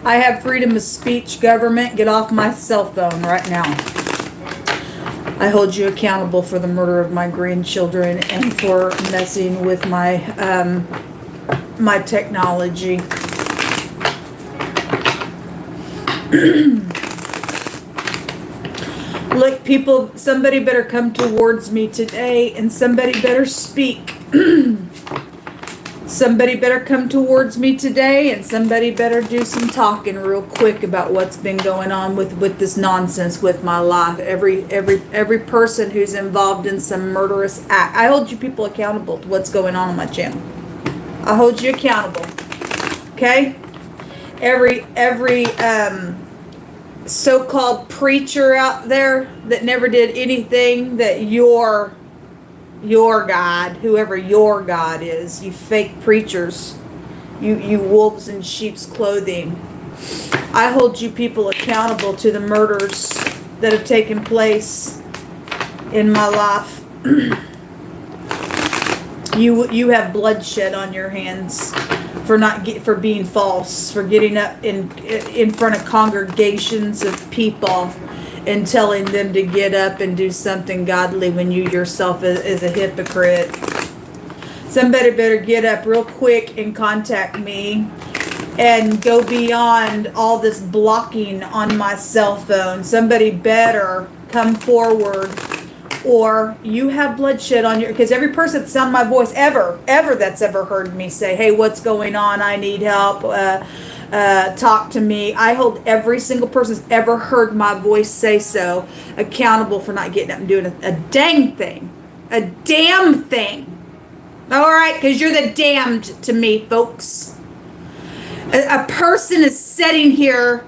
I have freedom of speech, government. Get off my cell phone right now. I hold you accountable for the murder of my grandchildren and for messing with my my technology. Look, people, somebody better come towards me today, and somebody better speak. Somebody better come towards me today, and somebody better do some talking real quick about what's been going on with this nonsense with my life. Every person who's involved in some murderous act. I hold you people accountable to what's going on my channel. I hold you accountable. Okay? Every so-called preacher out there that never did anything that your God, whoever your God is, you fake preachers, you wolves in sheep's clothing. I hold you people accountable to the murders that have taken place in my life. You have bloodshed on your hands for being false, for getting up in front of congregations of people and telling them to get up and do something godly when you yourself is a hypocrite. Somebody better get up real quick and contact me and go beyond all this blocking on my cell phone. Somebody better come forward, or you have bloodshed on your, because every person that's on my voice ever that's ever heard me say, hey, what's going on? I need help. Talk to me. I hold every single person who's ever heard my voice say so accountable for not getting up and doing a dang thing. A damn thing. All right, because you're the damned to me, folks. A person is sitting here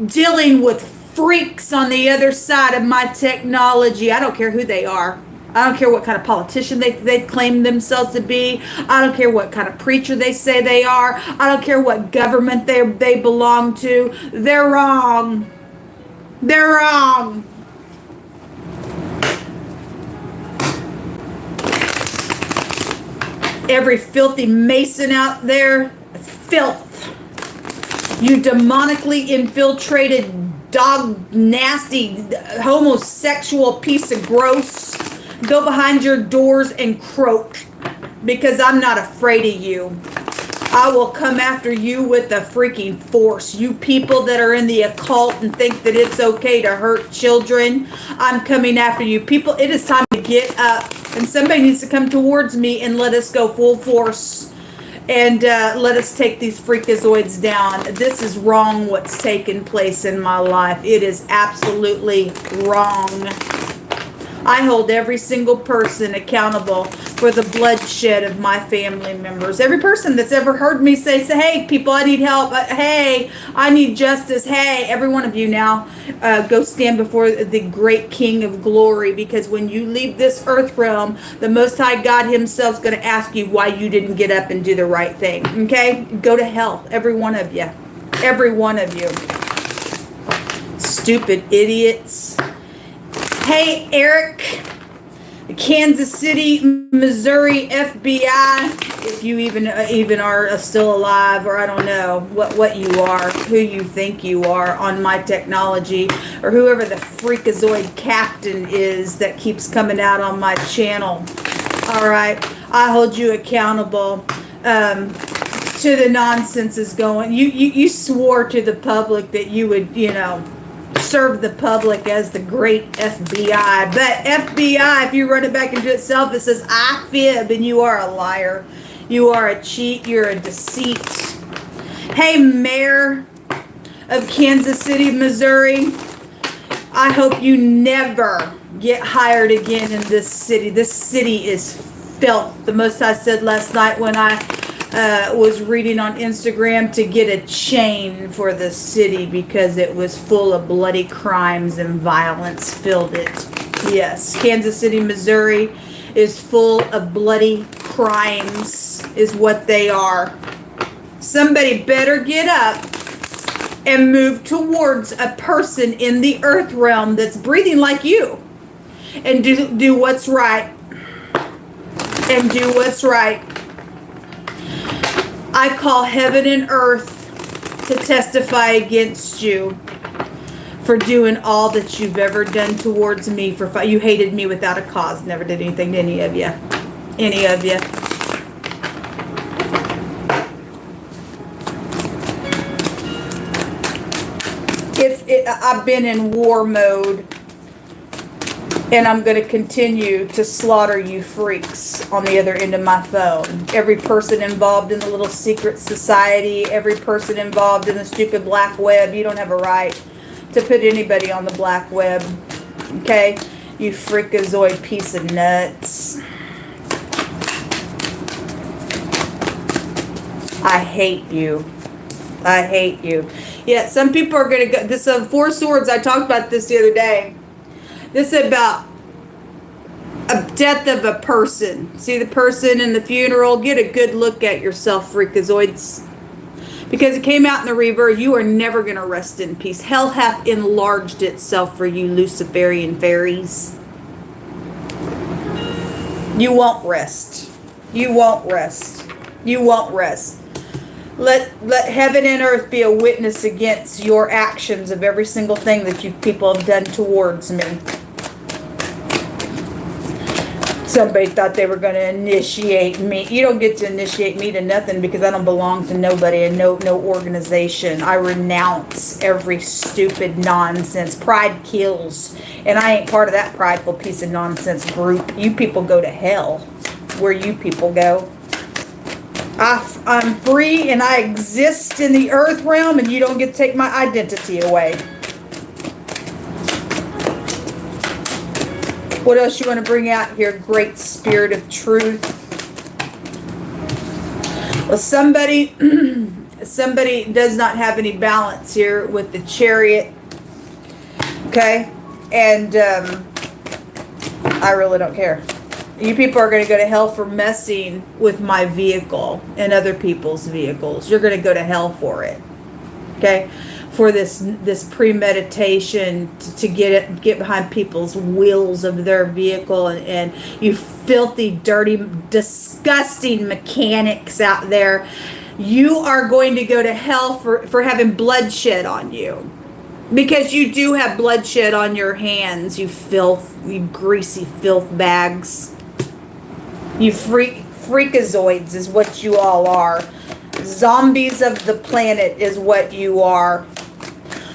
dealing with freaks on the other side of my technology. I don't care who they are. I don't care what kind of politician they claim themselves to be. I don't care what kind of preacher they say they are. I don't care what government they belong to. They're wrong. They're wrong. Every filthy mason out there, filth. You demonically infiltrated, dog, nasty, homosexual piece of gross. Go behind your doors and croak, because I'm not afraid of you. I will come after you with the freaking force. You people that are in the occult and think that it's okay to hurt children, I'm coming after you. People, it is time to get up, and somebody needs to come towards me and let us go full force. And let us take these freakazoids down. This is wrong what's taken place in my life. It is absolutely wrong. I hold every single person accountable for the bloodshed of my family members. Every person that's ever heard me say, hey, people, I need help. Hey, I need justice. Hey, every one of you now, go stand before the great King of glory, because when you leave this earth realm, the Most High God himself is going to ask you why you didn't get up and do the right thing. Okay? Go to hell. Every one of you. Every one of you. Stupid idiots. Hey, Eric, Kansas City, Missouri FBI, if you even are still alive, or I don't know what you are, who you think you are on my technology, or whoever the freakazoid captain is that keeps coming out on my channel. All right, I hold you accountable to the nonsense is going. You swore to the public that you would, serve the public as the great FBI. But FBI, if you run it back into itself, it says, I fib, and you are a liar. You are a cheat. You're a deceit. Hey, Mayor of Kansas City, Missouri, I hope you never get hired again in this city. This city is filth. The most I said last night when I was reading on Instagram to get a chain for the city because it was full of bloody crimes and violence filled it. Yes, Kansas City, Missouri is full of bloody crimes is what they are. Somebody better get up and move towards a person in the earth realm that's breathing like you and do what's right. And do what's right. I call heaven and earth to testify against you for doing all that you've ever done towards me. You hated me without a cause. Never did anything to any of you. Any of you. I've been in war mode, and I'm going to continue to slaughter you freaks on the other end of my phone. Every person involved in the little secret society, every person involved in the stupid black web, you don't have a right to put anybody on the black web. Okay? You freakazoid piece of nuts. I hate you. I hate you. Yeah, some people are going to go. This Four Swords, I talked about this the other day. This is about a death of a person. See the person in the funeral? Get a good look at yourself, freakazoids. Because it came out in the reverse. You are never going to rest in peace. Hell hath enlarged itself for you, Luciferian fairies. You won't rest. You won't rest. You won't rest. Let heaven and earth be a witness against your actions of every single thing that you people have done towards me. Somebody thought they were going to initiate me. You don't get to initiate me to nothing because I don't belong to nobody and no organization. I renounce every stupid nonsense. Pride kills. And I ain't part of that prideful piece of nonsense group. You people go to hell where you people go. I'm free and I exist in the earth realm, and you don't get to take my identity away. What else you want to bring out here, great spirit of truth? Well, somebody does not have any balance here with the Chariot. Okay? And I really don't care. You people are going to go to hell for messing with my vehicle and other people's vehicles. You're going to go to hell for it. Okay? For this premeditation to get behind people's wheels of their vehicle, and you filthy, dirty, disgusting mechanics out there. You are going to go to hell for having bloodshed on you. Because you do have bloodshed on your hands, you filth, you greasy filth bags. You freakazoids is what you all are. Zombies of the planet is what you are.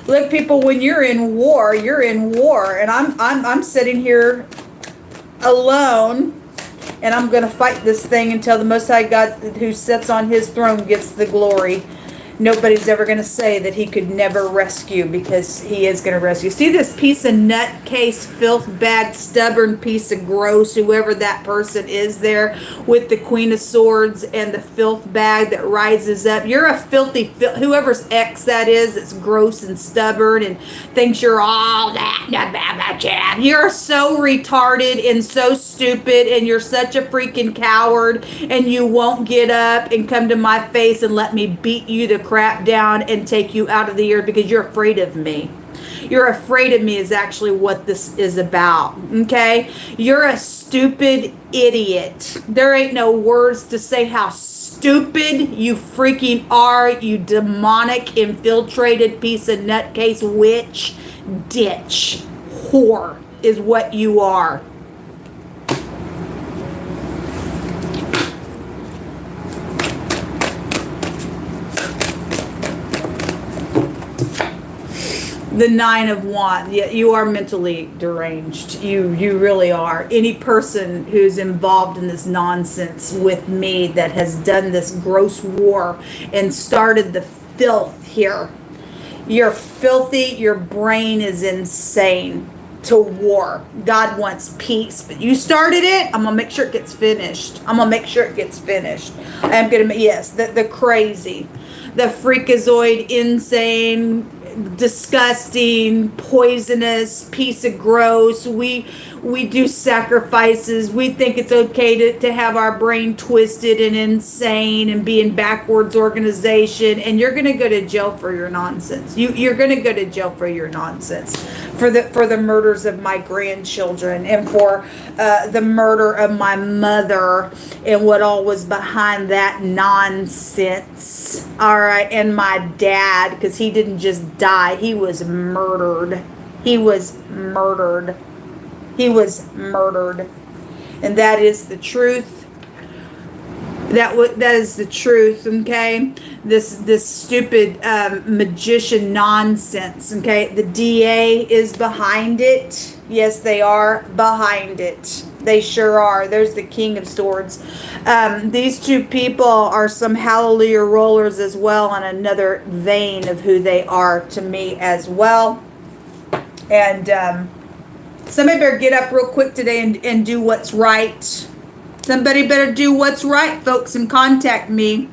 Look, people, when you're in war, and I'm sitting here alone, and I'm going to fight this thing until the Most High God, who sits on His throne, gets the glory. Nobody's ever going to say that He could never rescue, because He is going to rescue. See this piece of nutcase, filth bag, stubborn piece of gross, whoever that person is there with the Queen of Swords and the filth bag that rises up. You're a filthy, whoever's ex that is, that's gross and stubborn and thinks you're all that. You're so retarded and so stupid, and you're such a freaking coward, and you won't get up and come to my face and let me beat you the crap down and take you out of the earth because you're afraid of me. You're afraid of me is actually what this is about. Okay? You're a stupid idiot. There ain't no words to say how stupid you freaking are, you demonic, infiltrated piece of nutcase, witch, ditch, whore is what you are. The Nine of Wands. Yeah, you are mentally deranged. You really are. Any person who's involved in this nonsense with me that has done this gross war and started the filth here. You're filthy. Your brain is insane to war. God wants peace, but you started it. I'm going to make sure it gets finished. I'm going to make sure it gets finished. I am going to, yes, the crazy, the freakazoid, insane, disgusting, poisonous piece of gross. We We do sacrifices. We think it's okay to have our brain twisted and insane and be in backwards organization. And you're going to go to jail for your nonsense. You're going to go to jail for your nonsense. For the murders of my grandchildren and for the murder of my mother and what all was behind that nonsense. All right. And my dad, because he didn't just die. He was murdered. He was murdered. He was murdered. And that is the truth. That is the truth, okay? This stupid magician nonsense, okay? The DA is behind it. Yes, they are behind it. They sure are. There's the King of Swords. These two people are some hallelujah rollers as well on another vein of who they are to me as well. And somebody better get up real quick today and do what's right. Somebody better do what's right, folks, and contact me.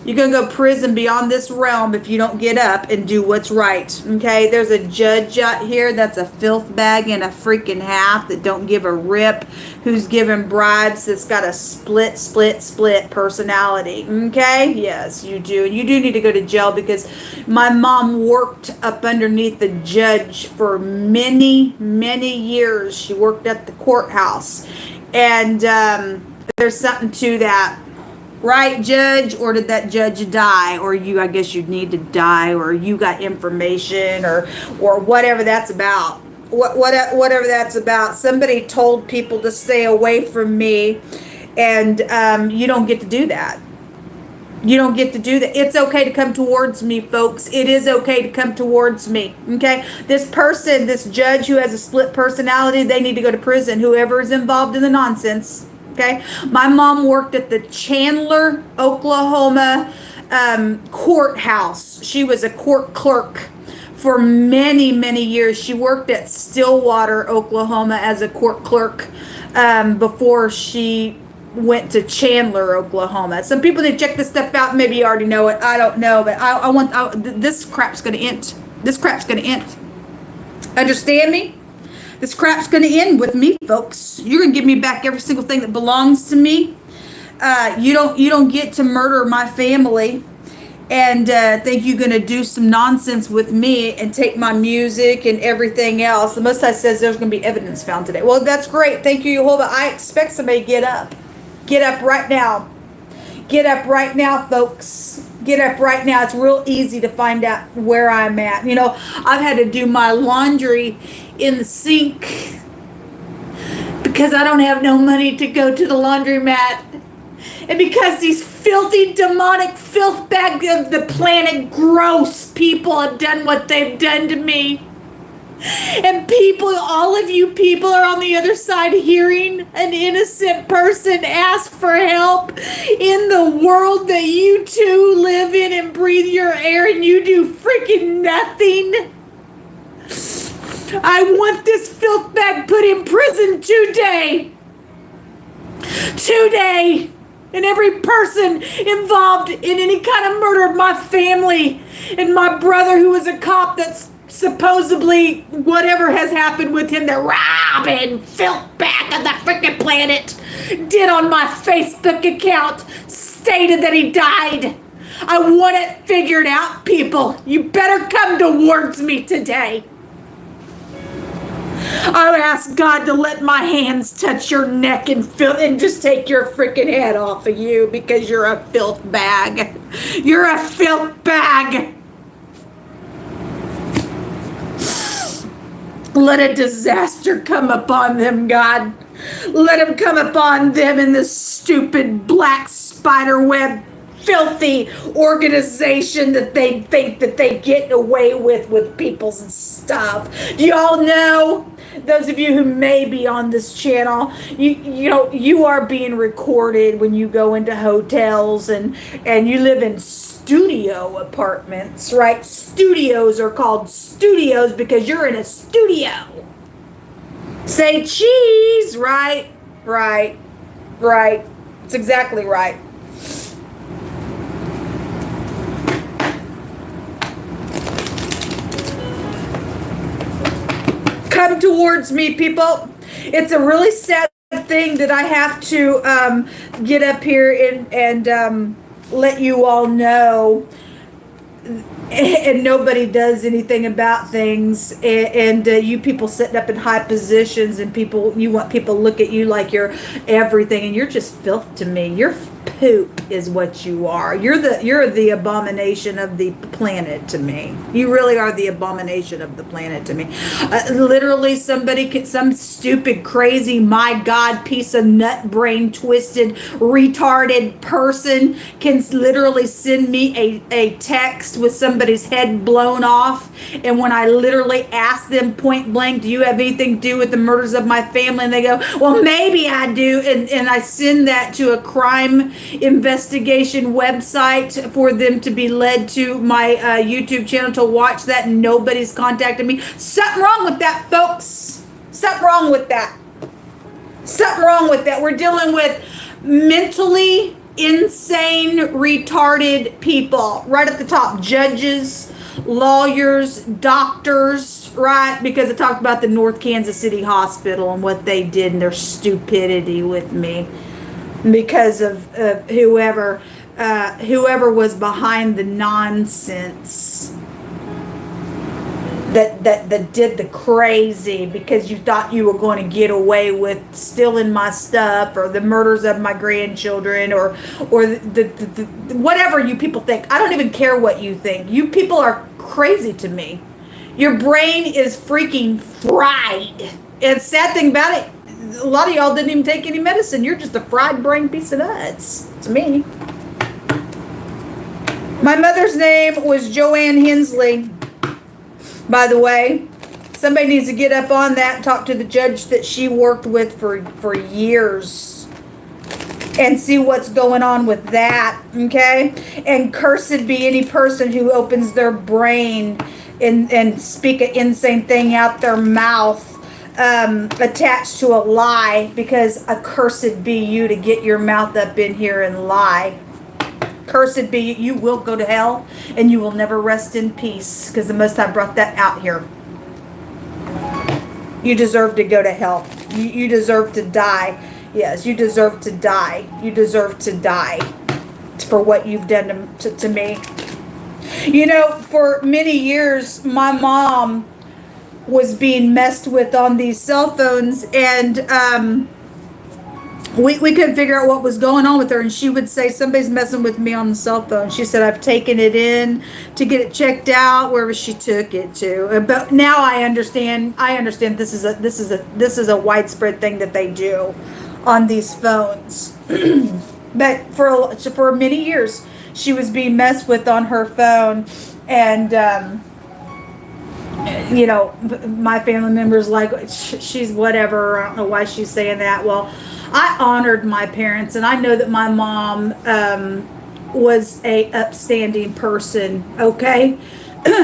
You're going to go prison beyond this realm if you don't get up and do what's right. Okay? There's a judge out here that's a filth bag and a freaking half that don't give a rip, who's giving bribes, that's got a split personality. Okay? Yes, you do. And you do need to go to jail because my mom worked up underneath the judge for many, many years. She worked at the courthouse. And there's something to that. Right, Judge? Or did that judge die? Or I guess you'd need to die, or you got information, or whatever that's about. Whatever that's about. Somebody told people to stay away from me, and you don't get to do that. You don't get to do that. It's okay to come towards me, folks. It is okay to come towards me. Okay? This person, this judge who has a split personality, they need to go to prison. Whoever is involved in the nonsense. Okay? My mom worked at the Chandler, Oklahoma courthouse. She was a court clerk for many, many years. She worked at Stillwater, Oklahoma as a court clerk before she went to Chandler, Oklahoma. Some people need to check this stuff out. Maybe you already know it. I don't know, but I want this crap's going to end. This crap's going to end. Understand me? This crap's going to end with me, folks. You're going to give me back every single thing that belongs to me. You don't get to murder my family and think you're going to do some nonsense with me and take my music and everything else. The Most High says there's going to be evidence found today. Well, that's great. Thank you, Jehovah. I expect somebody to get up. Get up right now. Get up right now, folks. Get up right now. It's real easy to find out where I'm at. You know, I've had to do my laundry in the sink because I don't have no money to go to the laundromat. And because these filthy, demonic filth bags of the planet, gross people have done what they've done to me. And people, all of you people are on the other side hearing an innocent person ask for help in the world that you two live in and breathe your air, and you do freaking nothing. I want this filth bag put in prison today. Today. And every person involved in any kind of murder of my family and my brother who was a cop that's supposedly whatever has happened with him, the robbing filth bag of the freaking planet, did on my Facebook account, stated that he died. I want it figured out, people. You better come towards me today. I ask God to let my hands touch your neck and just take your freaking head off of you because you're a filth bag. You're a filth bag. Let a disaster come upon them, God. Let them come upon them in this stupid black spider web filthy organization that they think that they get away with people's stuff. Do y'all know? Those of you who may be on this channel, you know, you are being recorded when you go into hotels and you live in studio apartments, right? Studios are called studios because you're in a studio. Say cheese, right? Right. It's exactly right. Come towards me, people. It's a really sad thing that I have to get up here and let you all know, and nobody does anything about things, and you people sitting up in high positions, and you want people to look at you like you're everything, and you're just filth to me. You're poop is what you are. You're the abomination of the planet to me. You really are the abomination of the planet to me. Literally, some stupid, crazy, my God, piece of nut brain twisted, retarded person can literally send me a text with somebody's head blown off, and when I literally ask them point blank, do you have anything to do with the murders of my family, and they go, well, maybe I do, and I send that to a crime investigation website for them to be led to my YouTube channel to watch that, and nobody's contacted me. Something wrong with that, folks. Something wrong with that. Something wrong with that. We're dealing with mentally insane, retarded people right at the top. Judges, lawyers, doctors, right? Because I talked about the North Kansas City Hospital and what they did and their stupidity with me because of whoever was behind the nonsense that did the crazy, because you thought you were going to get away with stealing my stuff or the murders of my grandchildren or the whatever you people think. I don't even care what you think. You people are crazy to me. Your brain is freaking fried. And sad thing about it, a lot of y'all didn't even take any medicine. You're just a fried brain piece of nuts to me. My mother's name was Joanne Hensley. By the way, somebody needs to get up on that and talk to the judge that she worked with for years and see what's going on with that, okay? And cursed be any person who opens their brain and speak an insane thing out their mouth attached to a lie, because accursed be you to get your mouth up in here and lie. Cursed be you. You will go to hell, and you will never rest in peace, because the Most High brought that out here. You deserve to go to hell. You deserve to die. Yes, you deserve to die. You deserve to die for what you've done to me. You know, for many years, my mom was being messed with on these cell phones, and we couldn't figure out what was going on with her, and she would say, somebody's messing with me on the cell phone. She said, I've taken it in to get it checked out, wherever she took it to. But now I understand this is a widespread thing that they do on these phones. But for many years she was being messed with on her phone, and you know, my family members like, she's whatever, I don't know why she's saying that. Well, I honored my parents, and I know that my mom was a upstanding person, okay?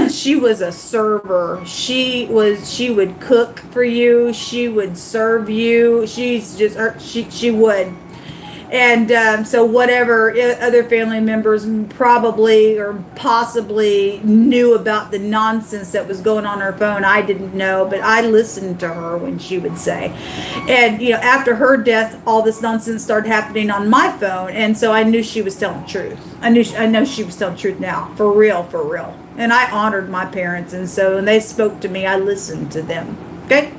She was a server. She would cook for you. She would serve you. She would. And so whatever other family members probably or possibly knew about the nonsense that was going on her phone, I didn't know, but I listened to her when she would say. And, you know, after her death, all this nonsense started happening on my phone, and so I knew she was telling the truth. I know she was telling the truth now, for real. And I honored my parents, and so when they spoke to me, I listened to them, okay?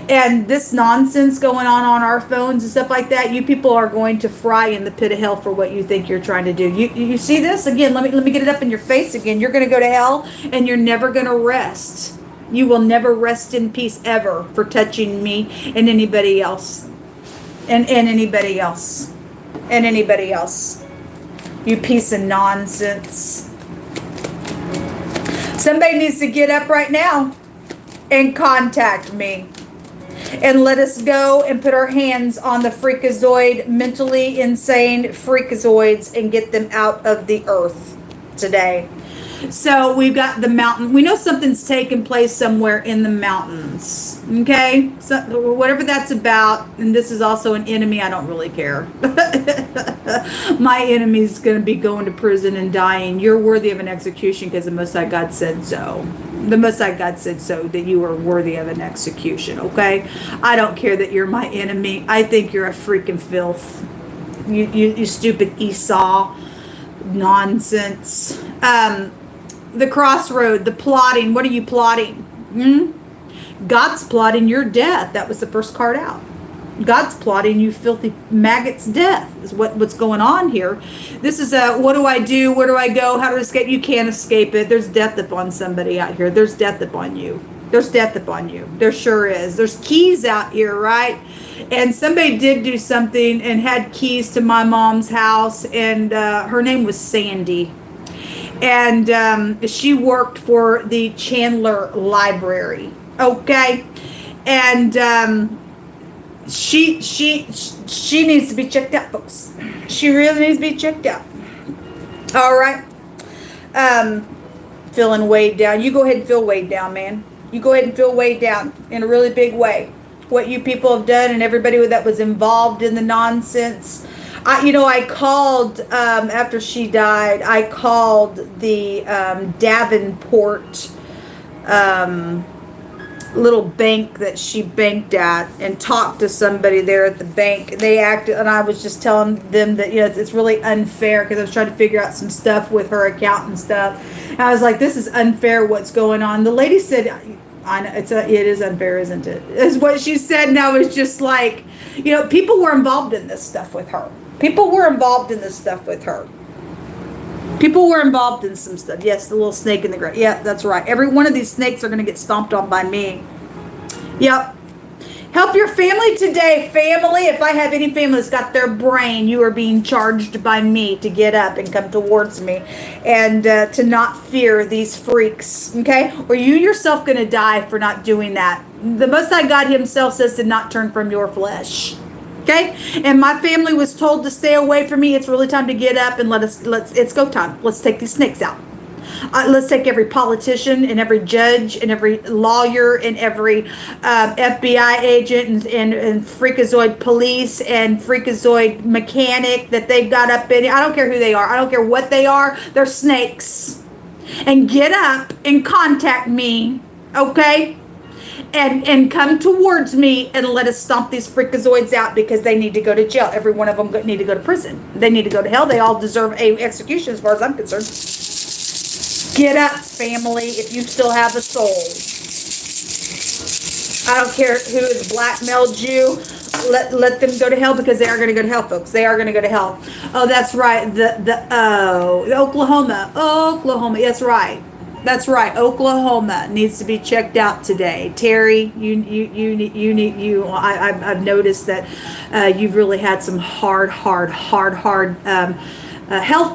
And this nonsense going on our phones and stuff like that, you people are going to fry in the pit of hell for what you think you're trying to do. You see this? Again, let me get it up in your face again. You're going to go to hell, and you're never going to rest. You will never rest in peace ever for touching me and anybody else. And anybody else. And anybody else. You piece of nonsense. Somebody needs to get up right now and contact me. And let us go and put our hands on the freakazoid, mentally insane freakazoids, and get them out of the earth today. So we've got the mountain. We know something's taking place somewhere in the mountains. Okay? So whatever that's about, and this is also an enemy, I don't really care. My enemy's going to be going to prison and dying. You're worthy of an execution because the Most High God said so. The Most High God said so, that you are worthy of an execution, okay? I don't care that you're my enemy. I think you're a freaking filth. You stupid Esau. Nonsense. The crossroad, the plotting. What are you plotting? God's plotting your death. That was the first card out. God's plotting you filthy maggot's death is what's going on here. This is what do I do? Where do I go? How to escape? You can't escape it. There's death upon somebody out here. There's death upon you. There's death upon you. There sure is. There's keys out here, right? And somebody did do something and had keys to my mom's house, and her name was Sandy. And she worked for the Chandler Library. Okay. And she needs to be checked out, folks. She really needs to be checked out. All right. Feeling weighed down. You go ahead and feel weighed down, man. You go ahead and feel weighed down in a really big way. What you people have done and everybody that was involved in the nonsense. I called, after she died, I called the Davenport little bank that she banked at and talked to somebody there at the bank. They acted, and I was just telling them that, it's really unfair, because I was trying to figure out some stuff with her account and stuff. And I was like, this is unfair what's going on. The lady said, I know, it is unfair, isn't it? Is what she said. And I was just like, people were involved in this stuff with her. People were involved in this stuff with her. People were involved in some stuff. Yes, the little snake in the grass. Yeah, that's right. Every one of these snakes are going to get stomped on by me. Yep. Help your family today, family. If I have any family that's got their brain, you are being charged by me to get up and come towards me and to not fear these freaks, okay? Or you yourself going to die for not doing that. The Most High God himself says to not turn from your flesh. Okay, and my family was told to stay away from me. It's really time to get up and it's go time. Let's take these snakes out. Let's take every politician and every judge and every lawyer and every FBI agent and freakazoid police and freakazoid mechanic that they've got up in. I don't care who they are. I don't care what they are. They're snakes. And get up and contact me, okay? And come towards me and let us stomp these freakazoids out, because they need to go to jail. Every one of them need to go to prison. They need to go to hell. They all deserve a execution as far as I'm concerned. Get up, family, if you still have a soul. I don't care who has blackmailed you. Let them go to hell, because they are going to go to hell, folks. They are going to go to hell. Oh, that's right. The Oklahoma. That's right. That's right. Oklahoma needs to be checked out today. Terry, I've noticed that you've really had some hard health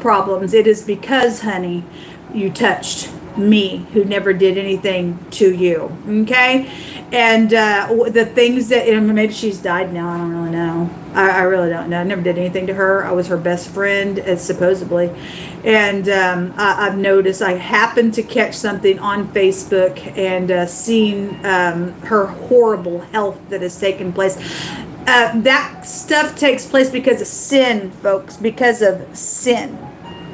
problems. It is because, honey, you touched me, who never did anything to you. Okay? And the things that, maybe she's died now. I don't really know. I really don't know. I never did anything to her. I was her best friend, supposedly. And I've noticed, I happened to catch something on Facebook and seen her horrible health that has taken place. That stuff takes place because of sin, folks, because of sin.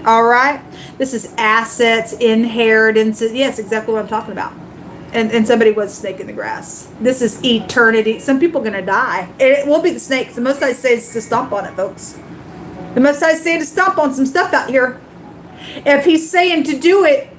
All right? This is assets, inheritance. Yes, exactly what I'm talking about. And somebody was a snake in the grass. This is eternity. Some people are going to die. It will be the snakes. The Most High says to stomp on it, folks. The Most High saying to stomp on some stuff out here. If he's saying to do it,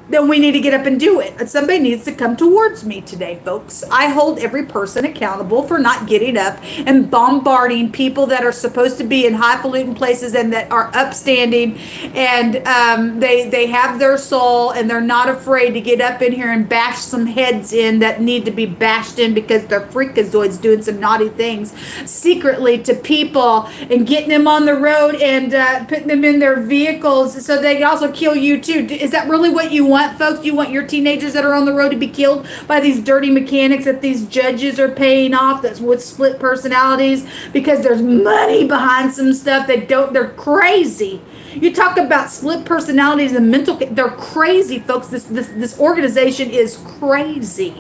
then we need to get up and do it. And somebody needs to come towards me today, folks. I hold every person accountable for not getting up and bombarding people that are supposed to be in highfalutin places and that are upstanding, and they have their soul, and they're not afraid to get up in here and bash some heads in that need to be bashed in, because they're freakazoids doing some naughty things secretly to people and getting them on the road and putting them in their vehicles so they can also kill you too. Is that really what you want, folks? You want your teenagers that are on the road to be killed by these dirty mechanics that these judges are paying off, that's with split personalities, because there's money behind some stuff that they're crazy. You talk about split personalities and mental, they're crazy, folks. This organization is crazy.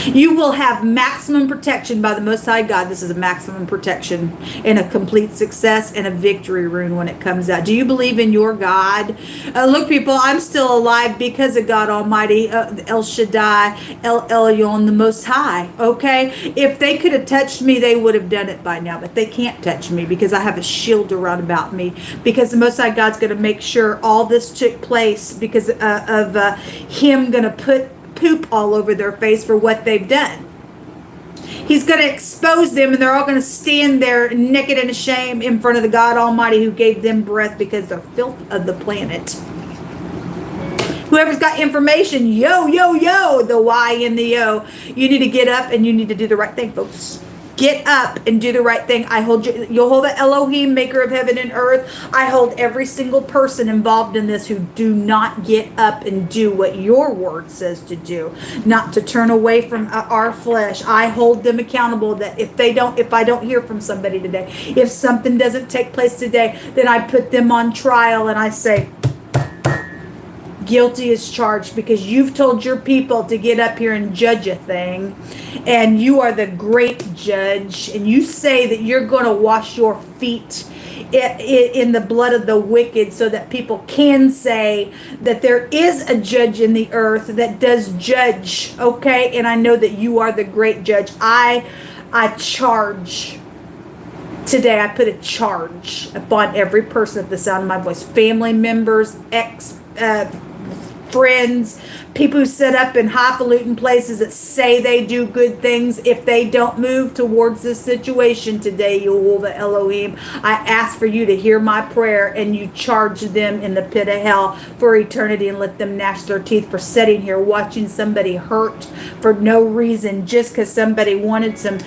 You will have maximum protection by the Most High God. This is a maximum protection and a complete success and a victory rune when it comes out. Do you believe in your God? Look, people, I'm still alive because of God Almighty, El Shaddai, El Elyon, the Most High. Okay? If they could have touched me, they would have done it by now. But they can't touch me because I have a shield around about me. Because the Most High God's going to make sure all this took place because of Him going to put poop all over their face for what they've done. He's going to expose them, and they're all going to stand there naked and ashamed in front of the God Almighty who gave them breath because they're filth of the planet. Whoever's got information, yo, the Y and the O, you need to get up and you need to do the right thing, folks. Get up and do the right thing. I hold you. You'll hold the Elohim, maker of heaven and earth. I hold every single person involved in this who do not get up and do what your word says to do, not to turn away from our flesh. I hold them accountable that if I don't hear from somebody today, if something doesn't take place today, then I put them on trial and I say, guilty is charged, because you've told your people to get up here and judge a thing, and you are the great judge, and you say that you're going to wash your feet in the blood of the wicked so that people can say that there is a judge in the earth that does judge. Okay? And I know that you are the great judge. I charge today, I put a charge upon every person at the sound of my voice, family members, friends, people who set up in highfalutin places that say they do good things. If they don't move towards this situation today, Yehovah Elohim, I ask for you to hear my prayer, and you charge them in the pit of hell for eternity, and let them gnash their teeth for sitting here watching somebody hurt for no reason, just because somebody wanted some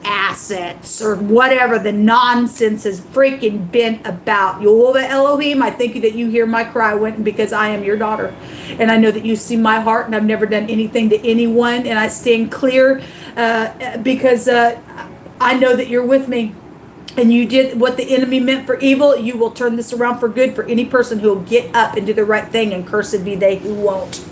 assets or whatever the nonsense has freaking been about. Yehovah Elohim, I thank you that you hear my cry, because I am your daughter. And I know that you see my heart, and I've never done anything to anyone, and I stand clear because I know that you're with me. And you did what the enemy meant for evil. You will turn this around for good for any person who will get up and do the right thing, and cursed be they who won't.